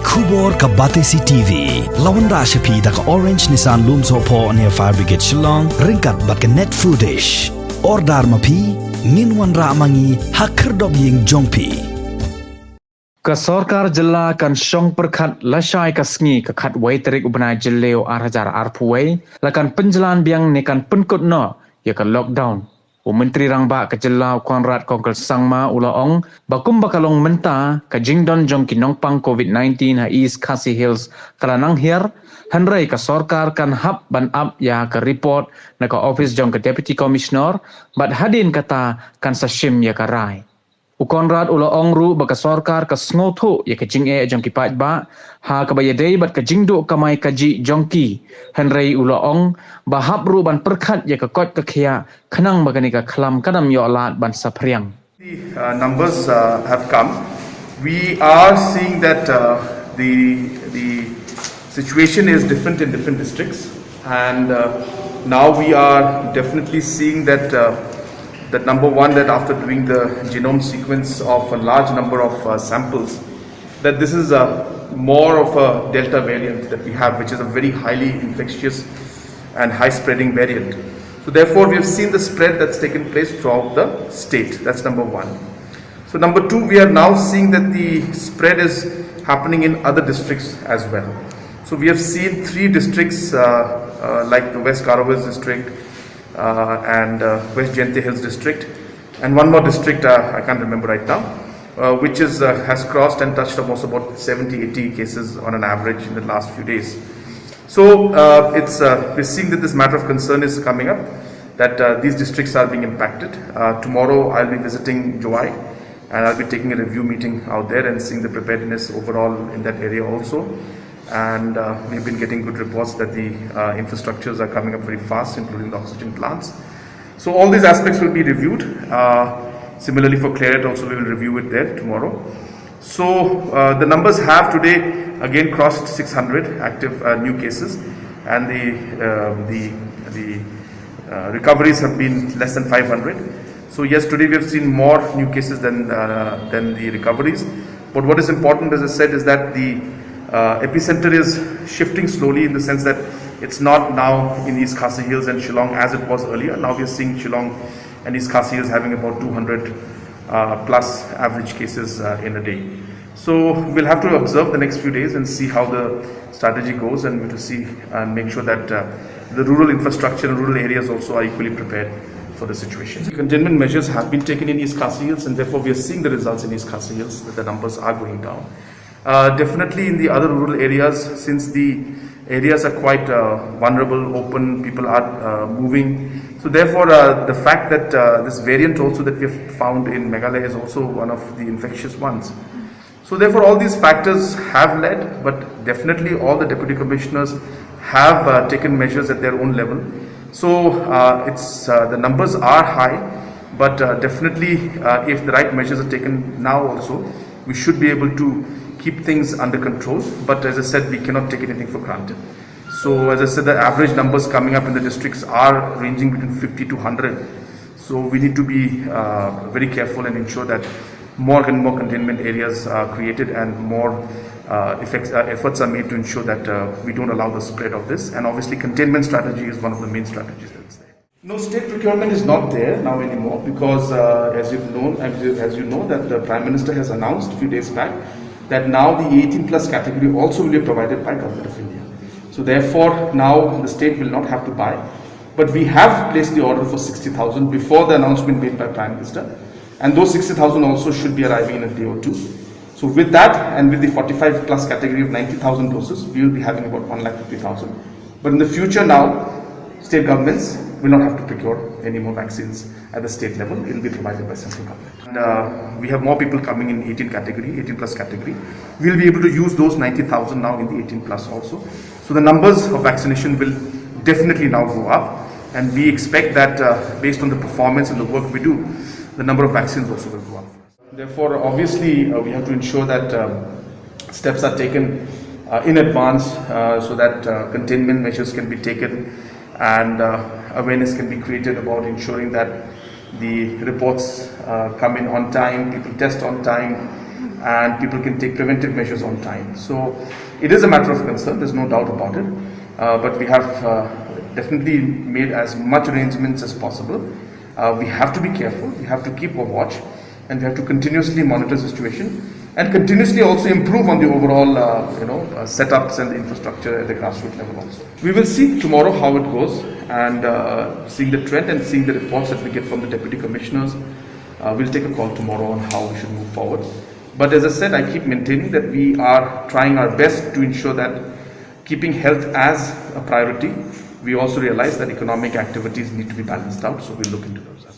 Kubor ka Batesi TV. Lawan Rashapi da ka Orange Nissan Loom Sopo near Fire Brigade Shillong. Ringkat bat ka net foodish. Ordar mapi. Minwan Ramangi Hakerdog Ying Jongpi. Ka Sorkar jela kan syong perkat Lashai ka sngi ka khat wai Tarik ubnai jeleo arhajar arpuai lakan Pynjlan biang nekan penkut no ya ka lockdown. Menteri Rangba ka jela Konrad Kongkel Sangma ulaong bakum bakalong menta ka jingdon jong kinongpang COVID-19 ha East Khasi Hills kalanang hiar hanrai ka Sorkar kan hap ban up ya ka report na ka office jong ka Deputy Commissioner bat hadin kata kan sashim ya ka rai. Konrad ulaong ru baka Sorkar ka sngotu ya ka jinge jong ki pat ba ha ka bayadei bat ka jingdu kamai kaji jongki hanrai ulaong bahap ru ban perkhat ya ka kot ka khia khanang bagani ka khlam kadam yo lat ban sapriang. The numbers have come. We are seeing that the situation is different in different districts, and now we are definitely seeing that that number one, that after doing the genome sequence of a large number of samples, that this is more of a Delta variant that we have, which is a very highly infectious and high spreading variant. So therefore we have seen the spread that's taken place throughout the state. That's number one. So number two, we are now seeing that the spread is happening in other districts as well. So we have seen 3 districts like the West Karawaz district and West Jente Hills district, and one more district I can't remember right now, which has crossed and touched almost about 70-80 cases on an average in the last few days. So we're seeing that this matter of concern is coming up, that these districts are being impacted. Tomorrow I'll be visiting Joai, and I'll be taking a review meeting out there and seeing the preparedness overall in that area also. And we've been getting good reports that the infrastructures are coming up very fast, including the oxygen plants. So all these aspects will be reviewed. Similarly for Claret also, we will review it there tomorrow. So the numbers have today again crossed 600 active new cases, and the recoveries have been less than 500. So yes, today we have seen more new cases than the recoveries. But what is important, as I said, is that the epicenter is shifting slowly, in the sense that it's not now in East Khasi Hills and Shillong as it was earlier. Now we are seeing Shillong and East Khasi Hills having about 200 plus average cases in a day. So we'll have to observe the next few days and see how the strategy goes, and to see and make sure that the rural infrastructure and rural areas also are equally prepared for the situation. Containment measures have been taken in East Khasi Hills, and therefore we are seeing the results in East Khasi Hills, that the numbers are going down. Definitely in the other rural areas, since the areas are quite vulnerable, open, people are moving. So therefore the fact that this variant also that we have found in Meghalaya is also one of the infectious ones. So therefore all these factors have led, but definitely all the deputy commissioners have taken measures at their own level. So the numbers are high, but definitely if the right measures are taken now also, we should be able to keep things under control. But as I said, we cannot take anything for granted. So as I said, the average numbers coming up in the districts are ranging between 50 to 100. So we need to be very careful and ensure that more and more containment areas are created, and more efforts are made to ensure that we don't allow the spread of this. And obviously containment strategy is one of the main strategies that's there. No, state procurement is not there now anymore, because as you know that the Prime Minister has announced a few days back that now the 18 plus category also will be provided by Government of India. So therefore now the state will not have to buy, but we have placed the order for 60,000 before the announcement made by Prime Minister, and those 60,000 also should be arriving in a day or two. So with that, and with the 45 plus category of 90,000 doses, we will be having about 150,000. But in the future now, state governments will not have to procure any more vaccines at the state level. It will be provided by central government. And we have more people coming in 18 plus category. We will be able to use those 90,000 now in the 18 plus also. So the numbers of vaccination will definitely now go up, and we expect that based on the performance and the work we do, the number of vaccines also will go up. Therefore, obviously, we have to ensure that steps are taken in advance so that containment measures can be taken, and awareness can be created about ensuring that the reports come in on time, people test on time, and people can take preventive measures on time. So it is a matter of concern, there's no doubt about it, but we have definitely made as much arrangements as possible. We have to be careful, we have to keep a watch, and we have to continuously monitor the situation and continuously also improve on the overall setups and the infrastructure at the grassroots level also. We will see tomorrow how it goes, and seeing the trend and seeing the reports that we get from the deputy commissioners, we'll take a call tomorrow on how we should move forward. But as I said, I keep maintaining that we are trying our best to ensure that keeping health as a priority, we also realize that economic activities need to be balanced out, so we'll look into those.